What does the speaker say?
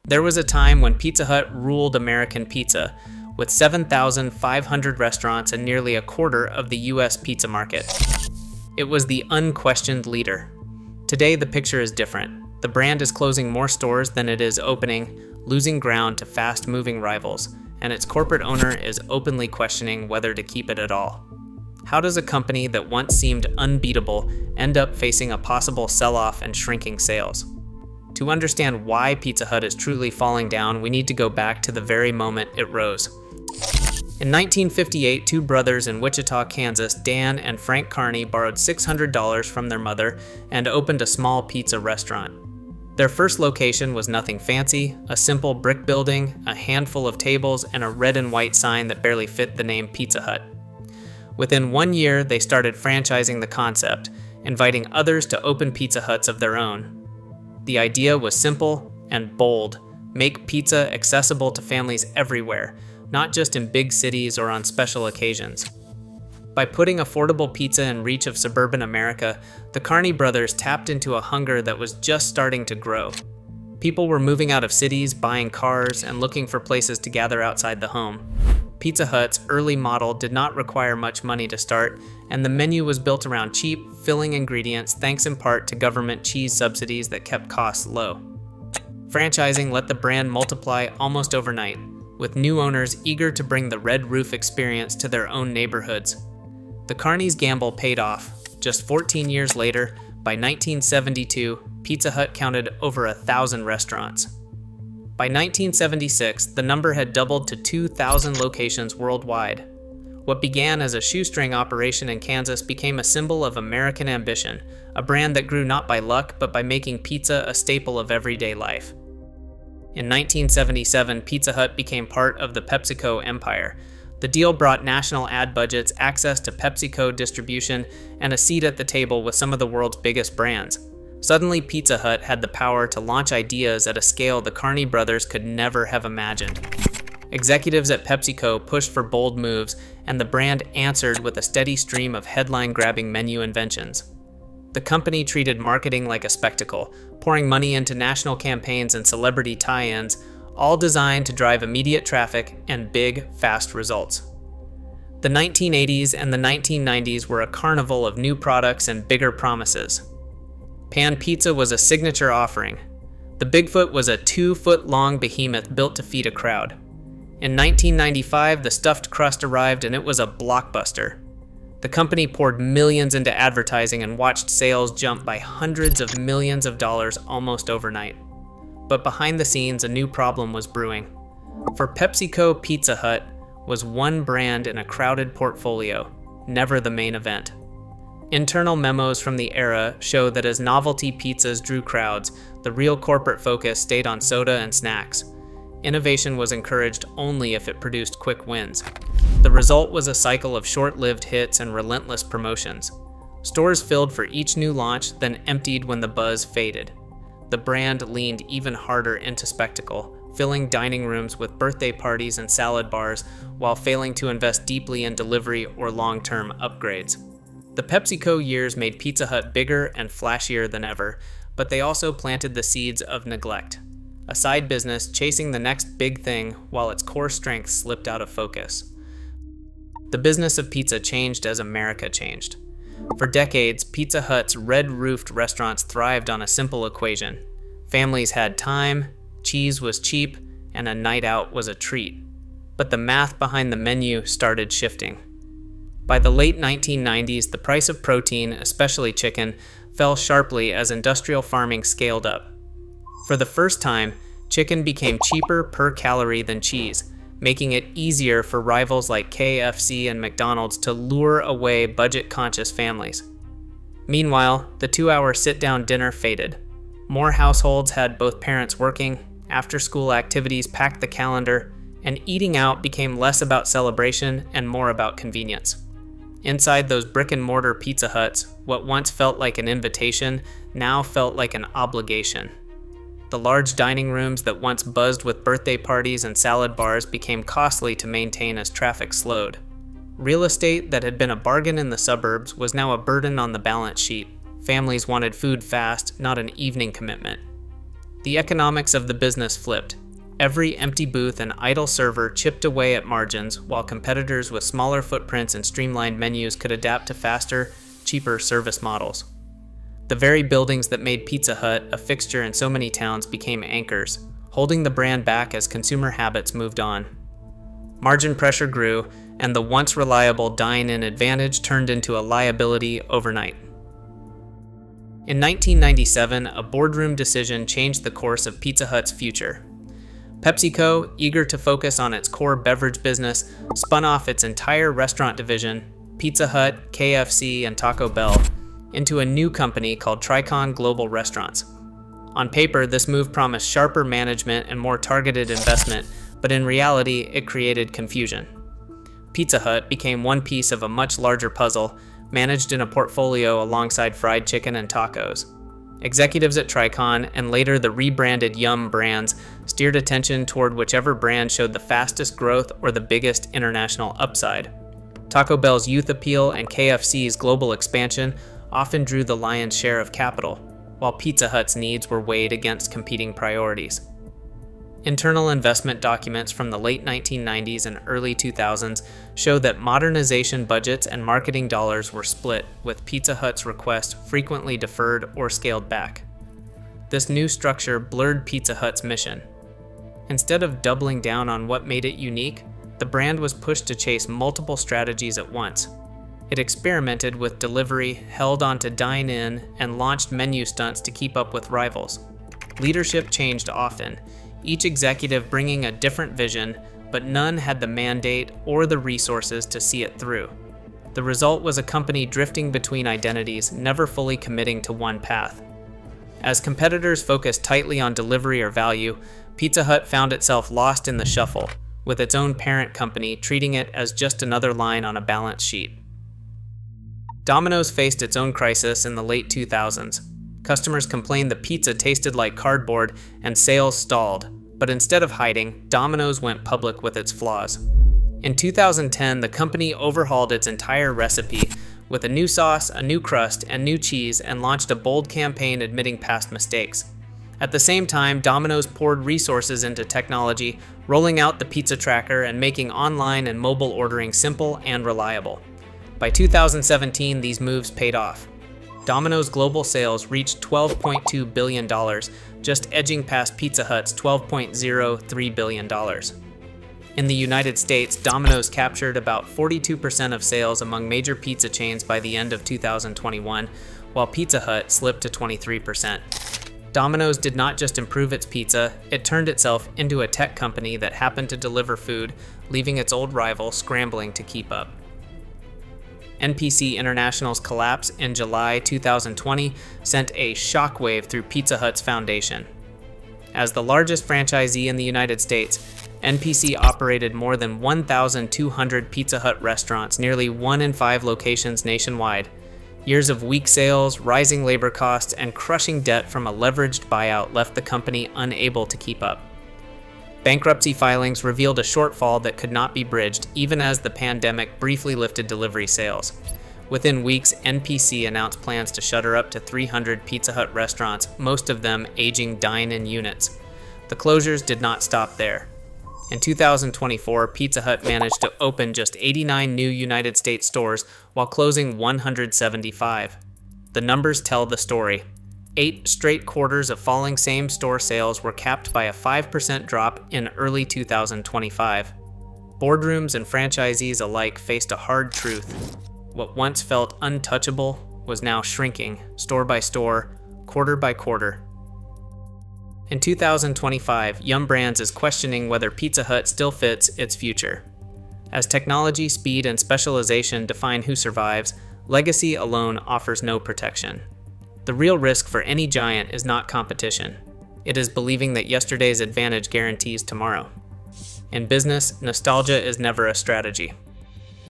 There was a time when Pizza Hut ruled American pizza, with 7,500 restaurants and nearly a quarter of the US pizza market. It was the unquestioned leader. Today, the picture is different. The brand is closing more stores than it is opening, losing ground to fast-moving rivals, and its corporate owner is openly questioning whether to keep it at all. How does a company that once seemed unbeatable end up facing a possible sell-off and shrinking sales? To understand why Pizza Hut is truly falling down, we need to go back to the very moment it rose. In 1958, two brothers in Wichita, Kansas, Dan and Frank Carney, borrowed $600 from their mother and opened a small pizza restaurant. Their first location was nothing fancy, a simple brick building, a handful of tables, and a red and white sign that barely fit the name Pizza Hut. Within 1 year, they started franchising the concept, inviting others to open Pizza Huts of their own. The idea was simple and bold: make pizza accessible to families everywhere, not just in big cities or on special occasions. By putting affordable pizza in reach of suburban America, the Carney brothers tapped into a hunger that was just starting to grow. People were moving out of cities, buying cars, and looking for places to gather outside the home. Pizza Hut's early model did not require much money to start, and the menu was built around cheap, filling ingredients thanks in part to government cheese subsidies that kept costs low. Franchising let the brand multiply almost overnight, with new owners eager to bring the red roof experience to their own neighborhoods. The Carneys' gamble paid off. Just 14 years later, by 1972, Pizza Hut counted over 1,000 restaurants. By 1976, the number had doubled to 2,000 locations worldwide. What began as a shoestring operation in Kansas became a symbol of American ambition, a brand that grew not by luck, but by making pizza a staple of everyday life. In 1977, Pizza Hut became part of the PepsiCo empire. The deal brought national ad budgets, access to PepsiCo distribution, and a seat at the table with some of the world's biggest brands. Suddenly, Pizza Hut had the power to launch ideas at a scale the Carney brothers could never have imagined. Executives at PepsiCo pushed for bold moves, and the brand answered with a steady stream of headline-grabbing menu inventions. The company treated marketing like a spectacle, pouring money into national campaigns and celebrity tie-ins, all designed to drive immediate traffic and big, fast results. The 1980s and the 1990s were a carnival of new products and bigger promises. Pan pizza was a signature offering. The Bigfoot was a 2-foot-long behemoth built to feed a crowd. In 1995, the stuffed crust arrived and it was a blockbuster. The company poured millions into advertising and watched sales jump by hundreds of millions of dollars almost overnight. But behind the scenes, a new problem was brewing. For PepsiCo, Pizza Hut was one brand in a crowded portfolio, never the main event. Internal memos from the era show that as novelty pizzas drew crowds, the real corporate focus stayed on soda and snacks. Innovation was encouraged only if it produced quick wins. The result was a cycle of short-lived hits and relentless promotions. Stores filled for each new launch, then emptied when the buzz faded. The brand leaned even harder into spectacle, filling dining rooms with birthday parties and salad bars, while failing to invest deeply in delivery or long-term upgrades. The PepsiCo years made Pizza Hut bigger and flashier than ever, but they also planted the seeds of neglect. A side business chasing the next big thing while its core strength slipped out of focus. The business of pizza changed as America changed. For decades, Pizza Hut's red-roofed restaurants thrived on a simple equation. Families had time, cheese was cheap, and a night out was a treat. But the math behind the menu started shifting. By the late 1990s, the price of protein, especially chicken, fell sharply as industrial farming scaled up. For the first time, chicken became cheaper per calorie than cheese, making it easier for rivals like KFC and McDonald's to lure away budget-conscious families. Meanwhile, the 2-hour sit-down dinner faded. More households had both parents working, after-school activities packed the calendar, and eating out became less about celebration and more about convenience. Inside those brick-and-mortar Pizza Huts, what once felt like an invitation now felt like an obligation. The large dining rooms that once buzzed with birthday parties and salad bars became costly to maintain as traffic slowed. Real estate that had been a bargain in the suburbs was now a burden on the balance sheet. Families wanted food fast, not an evening commitment. The economics of the business flipped. Every empty booth and idle server chipped away at margins, while competitors with smaller footprints and streamlined menus could adapt to faster, cheaper service models. The very buildings that made Pizza Hut a fixture in so many towns became anchors, holding the brand back as consumer habits moved on. Margin pressure grew, and the once reliable dine-in advantage turned into a liability overnight. In 1997, a boardroom decision changed the course of Pizza Hut's future. PepsiCo, eager to focus on its core beverage business, spun off its entire restaurant division, Pizza Hut, KFC, and Taco Bell, into a new company called Tricon Global Restaurants. On paper, this move promised sharper management and more targeted investment, but in reality, it created confusion. Pizza Hut became one piece of a much larger puzzle, managed in a portfolio alongside fried chicken and tacos. Executives at Tricon, and later the rebranded Yum brands, steered attention toward whichever brand showed the fastest growth or the biggest international upside. Taco Bell's youth appeal and KFC's global expansion often drew the lion's share of capital, while Pizza Hut's needs were weighed against competing priorities. Internal investment documents from the late 1990s and early 2000s show that modernization budgets and marketing dollars were split, with Pizza Hut's request frequently deferred or scaled back. This new structure blurred Pizza Hut's mission. Instead of doubling down on what made it unique, the brand was pushed to chase multiple strategies at once. It experimented with delivery, held on to dine-in, and launched menu stunts to keep up with rivals. Leadership changed often, each executive bringing a different vision, but none had the mandate or the resources to see it through. The result was a company drifting between identities, never fully committing to one path. As competitors focused tightly on delivery or value, Pizza Hut found itself lost in the shuffle, with its own parent company treating it as just another line on a balance sheet. Domino's faced its own crisis in the late 2000s. Customers complained the pizza tasted like cardboard and sales stalled, but instead of hiding, Domino's went public with its flaws. In 2010, the company overhauled its entire recipe with a new sauce, a new crust, and new cheese, and launched a bold campaign admitting past mistakes. At the same time, Domino's poured resources into technology, rolling out the pizza tracker and making online and mobile ordering simple and reliable. By 2017, these moves paid off. Domino's global sales reached $12.2 billion, just edging past Pizza Hut's $12.03 billion. In the United States, Domino's captured about 42% of sales among major pizza chains by the end of 2021, while Pizza Hut slipped to 23%. Domino's did not just improve its pizza, it turned itself into a tech company that happened to deliver food, leaving its old rival scrambling to keep up. NPC International's collapse in July 2020 sent a shockwave through Pizza Hut's foundation. As the largest franchisee in the United States, NPC operated more than 1,200 Pizza Hut restaurants, nearly 1 in 5 locations nationwide. Years of weak sales, rising labor costs, and crushing debt from a leveraged buyout left the company unable to keep up. Bankruptcy filings revealed a shortfall that could not be bridged even as the pandemic briefly lifted delivery sales. Within weeks, NPC announced plans to shutter up to 300 Pizza Hut restaurants, most of them aging dine-in units. The closures did not stop there. In 2024, Pizza Hut managed to open just 89 new United States stores while closing 175. The numbers tell the story. 8 straight quarters of falling same-store sales were capped by a 5% drop in early 2025. Boardrooms and franchisees alike faced a hard truth. What once felt untouchable was now shrinking, store by store, quarter by quarter. In 2025, Yum Brands is questioning whether Pizza Hut still fits its future. As technology, speed, and specialization define who survives, legacy alone offers no protection. The real risk for any giant is not competition. It is believing that yesterday's advantage guarantees tomorrow. In business, nostalgia is never a strategy.